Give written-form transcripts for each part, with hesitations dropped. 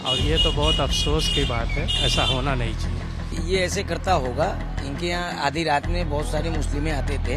और ये तो बहुत अफसोस की बात है, ऐसा होना नहीं चाहिए। ये ऐसे करता होगा। इनके यहाँ आधी रात में बहुत सारे मुस्लिमें आते थे।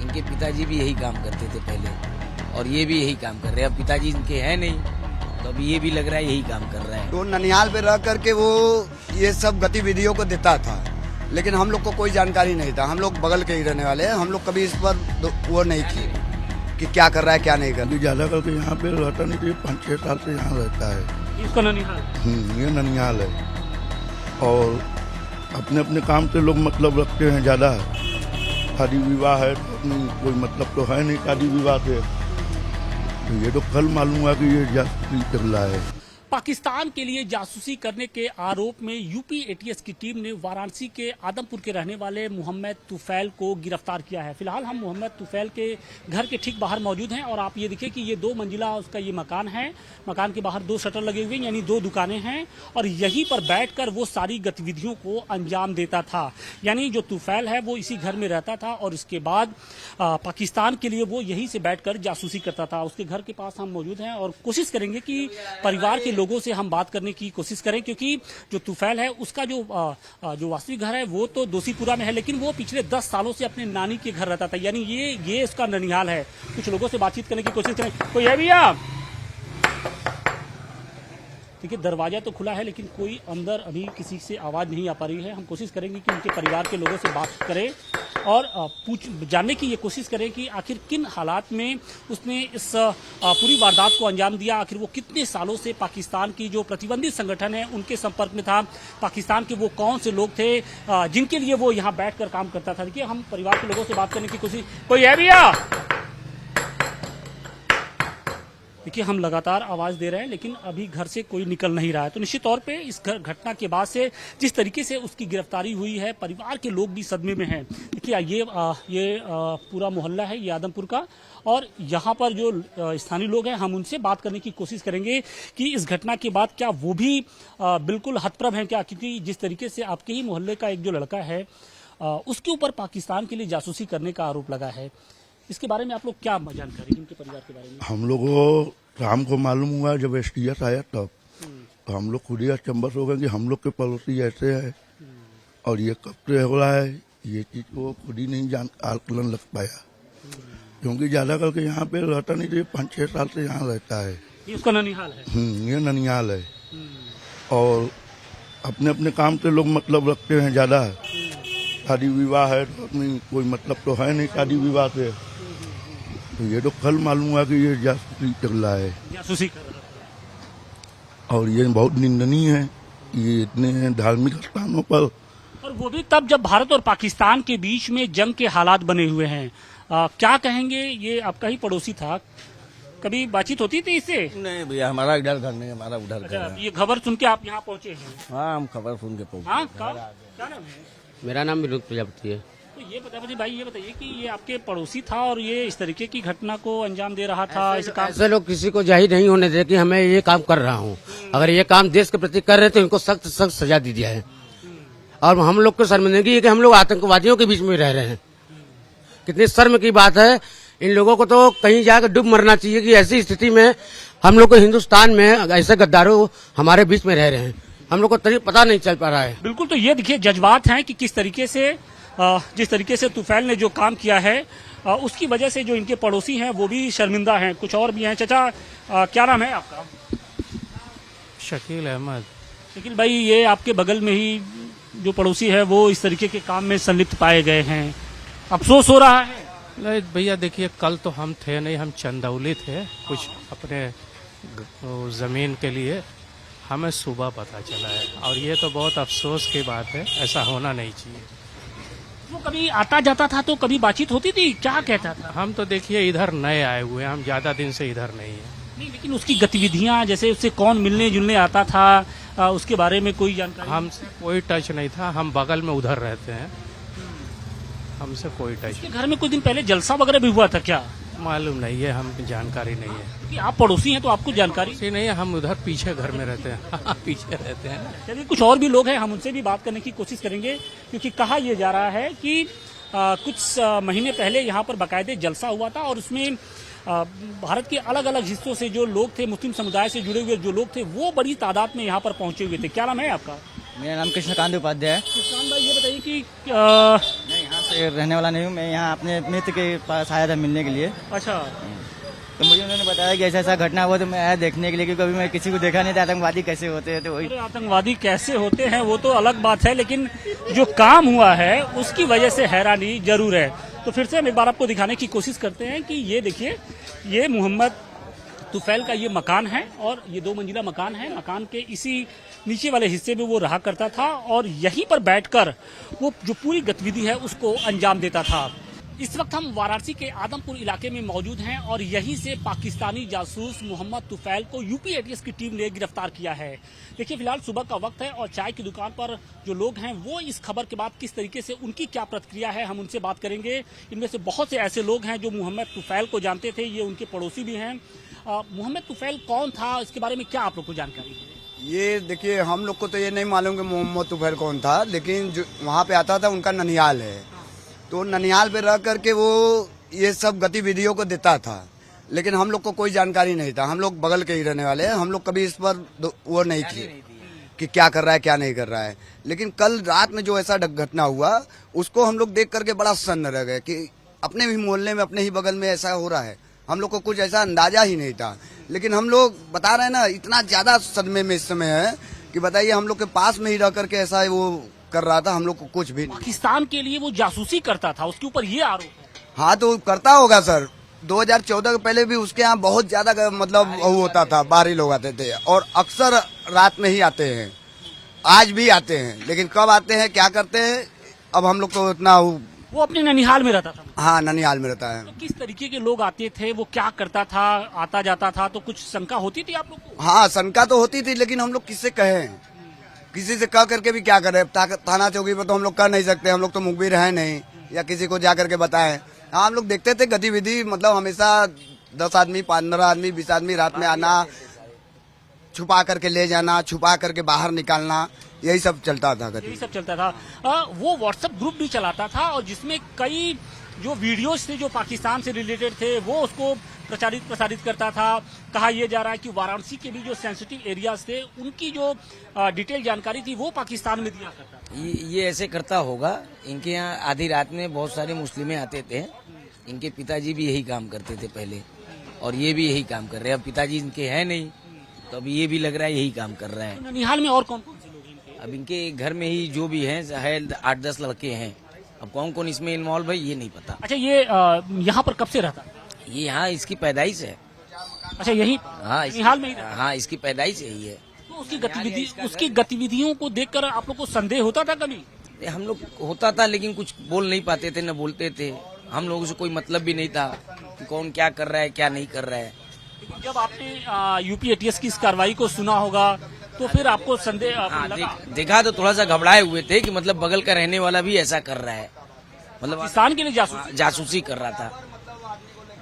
इनके पिताजी भी यही काम करते थे पहले, और ये भी यही काम कर रहे हैं। अब पिताजी इनके हैं नहीं, तो अब ये भी लग रहा है यही काम कर रहा है। तो ननिहाल पे रह करके वो ये सब गतिविधियों को देता था, लेकिन हम लोग को कोई जानकारी नहीं था। हम लोग बगल के ही रहने वाले हैं, हम लोग कभी इस पर वो नहीं किए कि क्या कर रहा है क्या नहीं कर रहा है। ज्यादा करके यहाँ पे रहता नहीं, तो 5-6 साल से यहाँ रहता है। इसका ननिहाल ये ननिहाल है, और अपने अपने काम से लोग मतलब रखते हैं ज्यादा। शादी विवाह है तो अपनी कोई मतलब तो है नहीं शादी विवाह से, तो ये तो कल मालूम हुआ कि ये जासूसी चल रहा है। पाकिस्तान के लिए जासूसी करने के आरोप में यूपी एटीएस की टीम ने वाराणसी के आदमपुर के रहने वाले मोहम्मद तुफैल को गिरफ्तार किया है। फिलहाल हम मोहम्मद तुफैल के घर के ठीक बाहर मौजूद हैं, और आप ये देखिए कि ये 2 मंजिला उसका ये मकान है। मकान के बाहर 2 शटर लगे हुए हैं, यानी 2 दुकानें हैं, और यहीं पर बैठकर वो सारी गतिविधियों को अंजाम देता था। यानी जो तुफैल है वो इसी घर में रहता था, और इसके बाद पाकिस्तान के लिए वो यहीं से बैठकर जासूसी करता था। उसके घर के पास हम मौजूद हैं और कोशिश करेंगे कि परिवार के लोगों से हम बात करने की कोशिश करें, क्योंकि जो तुफैल है उसका जो वास्तविक घर है वो तो दोषीपुरा में है, लेकिन वो पिछले 10 सालों से अपने नानी के घर रहता था। यानी ये इसका ननिहाल है। कुछ लोगों से बातचीत करने की कोशिश करें। कोई है भैया? देखिए, दरवाजा तो खुला है, लेकिन कोई अंदर अभी किसी से आवाज नहीं आ पा रही है। हम कोशिश करेंगे कि उनके परिवार के लोगों से बात करें और जानने की ये कोशिश करें कि आखिर किन हालात में उसने इस पूरी वारदात को अंजाम दिया। आखिर वो कितने सालों से पाकिस्तान की जो प्रतिबंधित संगठन है उनके संपर्क में था। पाकिस्तान के वो कौन से लोग थे जिनके लिए वो यहाँ बैठकर काम करता था। देखिए, हम परिवार के लोगों से बात करने की कोशिश। कोई है भैया? देखिए, हम लगातार आवाज दे रहे हैं, लेकिन अभी घर से कोई निकल नहीं रहा है। तो निश्चित तौर पे इस घटना के बाद से जिस तरीके से उसकी गिरफ्तारी हुई है, परिवार के लोग भी सदमे में हैं। देखिए, ये पूरा मोहल्ला है ये आदमपुर का, और यहाँ पर जो स्थानीय लोग हैं हम उनसे बात करने की कोशिश करेंगे कि इस घटना के बाद क्या वो भी बिल्कुल हतप्रभ हैं क्या, क्योंकि जिस तरीके से आपके ही मोहल्ले का एक जो लड़का है उसके ऊपर पाकिस्तान के लिए जासूसी करने का आरोप लगा है। इसके बारे में आप लोग क्या जानकारी इनके परिवार के बारे में? हम लोग को शाम को मालूम हुआ जब एसटीएस आया तब, तो हम लोग खुद ही अचंबस हो गए कि हम लोग के पड़ोसी ऐसे है, और ये कब से हो रहा है ये चीज को खुद ही नहीं आकलन लग पाया, क्योंकि ज्यादा करके यहाँ पे रहता नहीं, तो 5-6 साल से यहाँ रहता है। ये उसका ननिहाल है? ये ननिहाल है, और अपने अपने काम से लोग मतलब रखते हैं ज्यादा। शादी विवाह है तो अपनी कोई मतलब तो है नहीं शादी विवाह से, तो ये तो कल मालूम हुआ कि ये जासूसी चल रहा है, जासूसी कर रहा है। और ये बहुत निंदनीय है। ये इतने धार्मिक स्थानों पर, और वो भी तब जब भारत और पाकिस्तान के बीच में जंग के हालात बने हुए हैं। क्या कहेंगे? ये आपका ही पड़ोसी था, कभी बातचीत होती थी इससे? नहीं भैया, हमारा इधर घर नहीं, हमारा उधर घर है। ये खबर सुन के आप यहाँ पहुँचे हैं? हाँ, हम खबर सुन के पहुँचे। हाँ, क्या नाम है? मेरा नाम विनोद प्रजापति है। तो ये बताइए भाई, ये बताइए कि ये आपके पड़ोसी था और ये इस तरीके की घटना को अंजाम दे रहा था। ऐसे लोग किसी को जाहिर नहीं होने देते कि हमें ये काम कर रहा हूँ। अगर ये काम देश के प्रति कर रहे तो इनको सख्त सख्त सजा दी जाए। और हम लोग को शर्मिंदगी है कि हम लोग आतंकवादियों के बीच में रह रहे हैं। कितनी शर्म की बात है। इन लोगों को तो कहीं जाकर डूब मरना चाहिए कि ऐसी स्थिति में हम लोग को हिंदुस्तान में ऐसे गद्दारों हमारे बीच में रह रहे हैं, हम लोग को पता नहीं चल पा रहा है। बिल्कुल, तो ये देखिए जज्बात हैं कि किस तरीके से जिस तरीके से तुफैल ने जो काम किया है उसकी वजह से जो इनके पड़ोसी हैं वो भी शर्मिंदा हैं। कुछ और भी हैं। चाचा, क्या नाम है आपका? शकील अहमद। शकील भाई, ये आपके बगल में ही जो पड़ोसी है वो इस तरीके के काम में संलिप्त पाए गए हैं, अफसोस हो रहा है? नहीं भैया, देखिए कल तो हम थे नहीं, हम चंदौली थे कुछ अपने जमीन के लिए, हमें सुबह पता चला है, और ये तो बहुत अफसोस की बात है, ऐसा होना नहीं चाहिए। वो कभी आता जाता था तो कभी बातचीत होती थी? क्या कहता था? हम तो देखिए इधर नए आए हुए हैं, हम ज्यादा दिन से इधर नहीं है। नहीं, लेकिन उसकी गतिविधियां, जैसे उससे कौन मिलने जुलने आता था, उसके बारे में कोई जानकारी? हमसे कोई टच नहीं था, हम बगल में उधर रहते हैं, हमसे कोई टच नहीं। घर में कुछ दिन पहले जलसा वगैरह भी हुआ था क्या? मालूम नहीं है, हम जानकारी नहीं है। क्योंकि आप पड़ोसी हैं तो आपको जानकारी नहीं है, हम उधर पीछे घर में रहते हैं। पीछे रहते हैं। चलिए, कुछ और भी लोग हैं, हम उनसे भी बात करने की कोशिश करेंगे, क्योंकि कहा यह जा रहा है कि कुछ महीने पहले यहाँ पर बाकायदे जलसा हुआ था और उसमें भारत के अलग अलग हिस्सों से जो लोग थे, मुस्लिम समुदाय से जुड़े हुए जो लोग थे, वो बड़ी तादाद में यहाँ पर पहुंचे हुए थे। क्या नाम है आपका? मेरा नाम कृष्णकांत उपाध्याय है। किसान भाई, ये बताइए कि मैं यहाँ से रहने वाला नहीं हूँ। मैं यहाँ अपने मित्र के पास आया था मिलने के लिए। अच्छा, तो मुझे उन्होंने बताया कि ऐसा ऐसा घटना हुआ, तो मैं आया देखने के लिए, क्योंकि कभी मैं किसी को देखा नहीं था आतंकवादी कैसे होते हैं। तो वही अरे आतंकवादी कैसे होते हैं वो तो अलग बात है, लेकिन जो काम हुआ है उसकी वजह से हैरानी जरूर है। तो फिर से हम एक बार आपको दिखाने की कोशिश करते हैं कि ये देखिए, ये मोहम्मद तुफैल का ये मकान है और ये 2 मंजिला मकान है। मकान के इसी नीचे वाले हिस्से में वो रहा करता था और यहीं पर बैठकर वो जो पूरी गतिविधि है उसको अंजाम देता था। इस वक्त हम वाराणसी के आदमपुर इलाके में मौजूद हैं और यहीं से पाकिस्तानी जासूस मोहम्मद तुफैल को यूपी एटीएस की टीम ने गिरफ्तार किया है। देखिए, फिलहाल सुबह का वक्त है और चाय की दुकान पर जो लोग हैं वो इस खबर के बाद किस तरीके से उनकी क्या प्रतिक्रिया है, हम उनसे बात करेंगे। इनमें से बहुत से ऐसे लोग हैं जो मोहम्मद तुफैल को जानते थे, ये उनके पड़ोसी भी हैं। मोहम्मद तुफैल कौन था, इसके बारे में क्या आप लोग को जानकारी है? ये देखिए, हम लोग को तो ये नहीं मालूम कि मोहम्मद तुफैल कौन था, लेकिन जो वहाँ पे आता था उनका ननिहाल है, तो ननिहाल पे रह करके वो ये सब गतिविधियों को देता था, लेकिन हम लोग को कोई जानकारी नहीं था। हम लोग बगल के ही रहने वाले हैं, हम लोग कभी इस पर वो नहीं किए कि क्या कर रहा है क्या नहीं कर रहा है। लेकिन कल रात में जो ऐसा घटना हुआ उसको हम लोग देख करके बड़ा सन्न रह गए कि अपने भी मोहल्ले में, अपने ही बगल में ऐसा हो रहा है। हम लोग को कुछ ऐसा अंदाजा ही नहीं था, लेकिन हम लोग बता रहे हैं ना, इतना ज्यादा सदमे में इस समय है कि बताइए, हम लोग के पास में ही रह करके ऐसा वो कर रहा था, हम लोग को कुछ भी नहीं। पाकिस्तान के लिए वो जासूसी करता था, उसके ऊपर ये आरोप है। हाँ, तो करता होगा सर। 2014 के पहले भी उसके यहाँ बहुत ज्यादा मतलब वो होता था, बाहरी लोग आते थे और अक्सर रात में ही आते हैं, आज भी आते हैं, लेकिन कब आते हैं क्या करते हैं अब हम लोग को इतना वो अपने ननिहाल में रहता था। हाँ, ननिहाल में रहता है। तो किस तरीके के लोग आते थे, वो क्या करता था, आता जाता था, तो कुछ शंका होती थी आप लोग को? हाँ, शंका तो होती थी, लेकिन हम लोग किससे कहें, किसी से कह करके भी क्या करें। थाना चौकी पर तो हम लोग कर नहीं सकते, हम लोग तो मुखबिर है नहीं या किसी को जा करके बताएं। हाँ, हम लोग देखते थे गतिविधि, मतलब हमेशा 10 आदमी, 15 आदमी, 20 आदमी रात में आना, छुपा करके ले जाना, छुपा करके बाहर निकालना, यही सब चलता था। यही सब चलता था। वो व्हाट्सएप ग्रुप भी चलाता था और जिसमें कई जो वीडियोस थे जो पाकिस्तान से रिलेटेड थे वो उसको प्रसारित करता था। कहा यह जा रहा है कि वाराणसी के भी जो सेंसिटिव एरियाज थे उनकी जो डिटेल जानकारी थी वो पाकिस्तान में दिया करता था। ये ऐसे करता होगा। इनके यहाँ आधी रात में बहुत सारे मुस्लिमें आते थे। इनके पिताजी भी यही काम करते थे पहले और ये भी यही काम कर रहे हैं। अब पिताजी इनके हैं नहीं, तो अब ये भी लग रहा है यही काम कर रहा है। तो ननिहाल में और कौन कौन से लोग हैं? अब इनके घर में ही जो भी हैं 8-10 लड़के हैं। अब कौन कौन इसमें इन्वॉल्व है ये नहीं पता। अच्छा, ये यहाँ पर कब से रहता? ये यहाँ इसकी पैदाइश है। अच्छा, यही हाँ, ननिहाल में ही रहता? हाँ, इसकी पैदाइश यही है। तो उसकी गतिविधियों को देखकर आप लोग को संदेह होता था कभी? हम लोग होता था, लेकिन कुछ बोल नहीं पाते थे, न बोलते थे। हम लोगों से कोई मतलब भी नहीं था कि कौन क्या कर रहा है क्या नहीं कर रहा है। जब आपने यूपी एटीएस की इस कार्रवाई को सुना होगा तो फिर आपको संदेह लगा? देखा तो थोड़ा सा घबराए हुए थे कि मतलब बगल का रहने वाला भी ऐसा कर रहा है, मतलब पाकिस्तान के लिए जासूसी कर रहा था।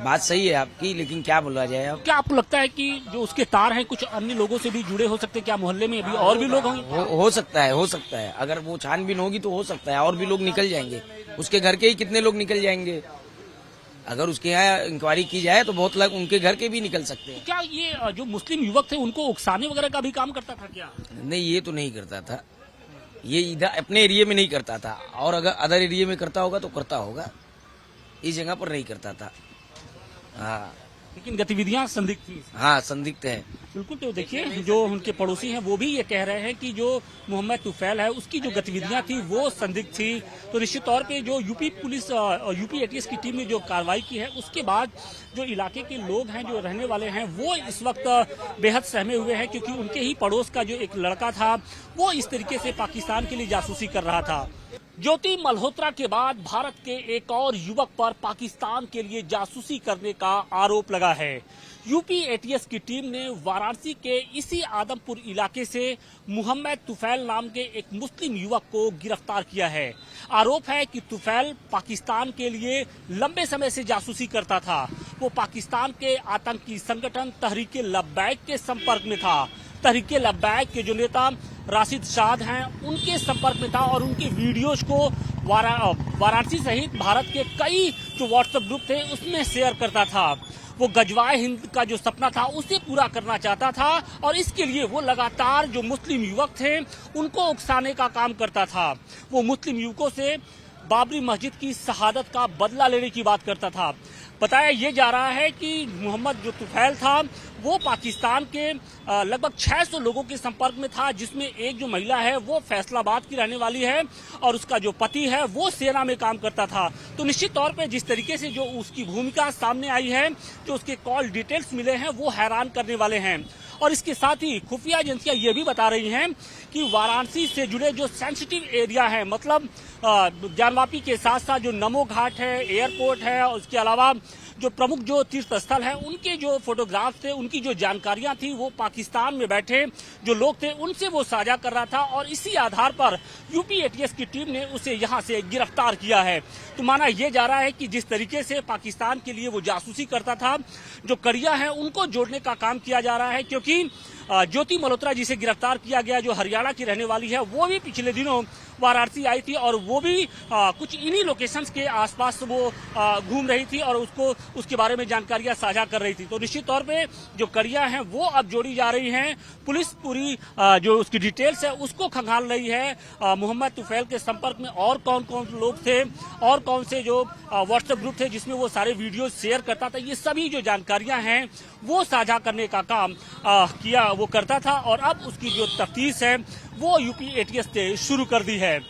बात सही है आपकी, लेकिन क्या बोला जाए अब। क्या आपको लगता है कि जो उसके तार हैं कुछ अन्य लोगों से भी जुड़े हो सकते हैं? क्या मोहल्ले में अभी और भी लोग होंगे? हो सकता है। अगर वो छानबीन होगी तो हो सकता है और भी लोग निकल जाएंगे। उसके घर के ही कितने लोग निकल जाएंगे। अगर उसके यहाँ इंक्वायरी की जाए तो बहुत लोग उनके घर के भी निकल सकते हैं। क्या ये जो मुस्लिम युवक थे उनको उकसाने वगैरह का भी काम करता था क्या? नहीं, ये तो नहीं करता था। ये इधर अपने एरिया में नहीं करता था, और अगर अदर एरिया में करता होगा तो करता होगा, इस जगह पर नहीं करता था। हाँ, लेकिन गतिविधियां संदिग्ध थी। हाँ, संदिग्ध है बिल्कुल। तो देखिए, जो उनके पड़ोसी हैं वो भी ये कह रहे हैं कि जो मोहम्मद तुफैल है उसकी जो गतिविधियां थी वो संदिग्ध थी। तो निश्चित तौर पे जो यूपी पुलिस और यूपी एटीएस की टीम ने जो कार्रवाई की है उसके बाद जो इलाके के लोग हैं, जो रहने वाले हैं, वो इस वक्त बेहद सहमे हुए हैं, क्योंकि उनके ही पड़ोस का जो एक लड़का था वो इस तरीके से पाकिस्तान के लिए जासूसी कर रहा था। ज्योति मल्होत्रा के बाद भारत के एक और युवक पर पाकिस्तान के लिए जासूसी करने का आरोप लगा है। यूपी एटीएस की टीम ने वाराणसी के इसी आदमपुर इलाके से मोहम्मद तुफैल नाम के एक मुस्लिम युवक को गिरफ्तार किया है। आरोप है कि तुफैल पाकिस्तान के लिए लंबे समय से जासूसी करता था। वो पाकिस्तान के आतंकी संगठन तहरीके लब्बैक के संपर्क में था। तहरीके लब्बैक के जो नेता राशिद शाद हैं उनके संपर्क में था और उनके वीडियोज को वाराणसी सहित भारत के कई जो व्हाट्सएप ग्रुप थे उसमें शेयर करता था। वो गजवाए हिंद का जो सपना था उसे पूरा करना चाहता था और इसके लिए वो लगातार जो मुस्लिम युवक थे उनको उकसाने का काम करता था। वो मुस्लिम युवकों से बाबरी मस्जिद की शहादत का बदला लेने की बात करता था। बताया ये जा रहा है कि मोहम्मद जो तुफैल था वो पाकिस्तान के लगभग 600 लोगों के संपर्क में था, जिसमें एक जो महिला है वो फैसलाबाद की रहने वाली है और उसका जो पति है वो सेना में काम करता था। तो निश्चित तौर पे जिस तरीके से जो उसकी भूमिका सामने आई है, जो उसके कॉल डिटेल्स मिले हैं वो हैरान करने वाले हैं। और इसके साथ ही खुफिया एजेंसियां ये भी बता रही हैं कि वाराणसी से जुड़े जो सेंसिटिव एरिया है, मतलब ज्ञानवापी के साथ साथ जो नमो घाट है, एयरपोर्ट है और उसके अलावा जो प्रमुख जो तीर्थ स्थल है उनके जो फोटोग्राफ्स थे, उनकी जो जानकारियां थी वो पाकिस्तान में बैठे जो लोग थे उनसे वो साझा कर रहा था और इसी आधार पर यूपी एटीएस की टीम ने उसे यहां से गिरफ्तार किया है। तो माना यह जा रहा है कि जिस तरीके से पाकिस्तान के लिए वो जासूसी करता था, जो कड़िया है उनको जोड़ने का काम किया जा रहा है, क्योंकि ज्योति मल्होत्रा जिसे गिरफ्तार किया गया जो हरियाणा की रहने वाली है वो भी पिछले दिनों वाराणसी आई थी और वो भी कुछ इन्हीं लोकेशंस के आसपास वो घूम रही थी और उसको उसके बारे में जानकारियां साझा कर रही थी। तो निश्चित तौर पे जो कड़ियां हैं वो अब जोड़ी जा रही हैं। पुलिस पूरी जो उसकी डिटेल्स है उसको खंगाल रही है। मोहम्मद तुफैल के संपर्क में और कौन कौन लोग थे और कौन से जो व्हाट्सएप ग्रुप थे जिसमें वो सारे वीडियो शेयर करता था, ये सभी जो जानकारियां हैं वो साझा करने का काम वो करता था और अब उसकी जो तफ्तीश है वो यूपी एटीएस ने शुरू कर दी है।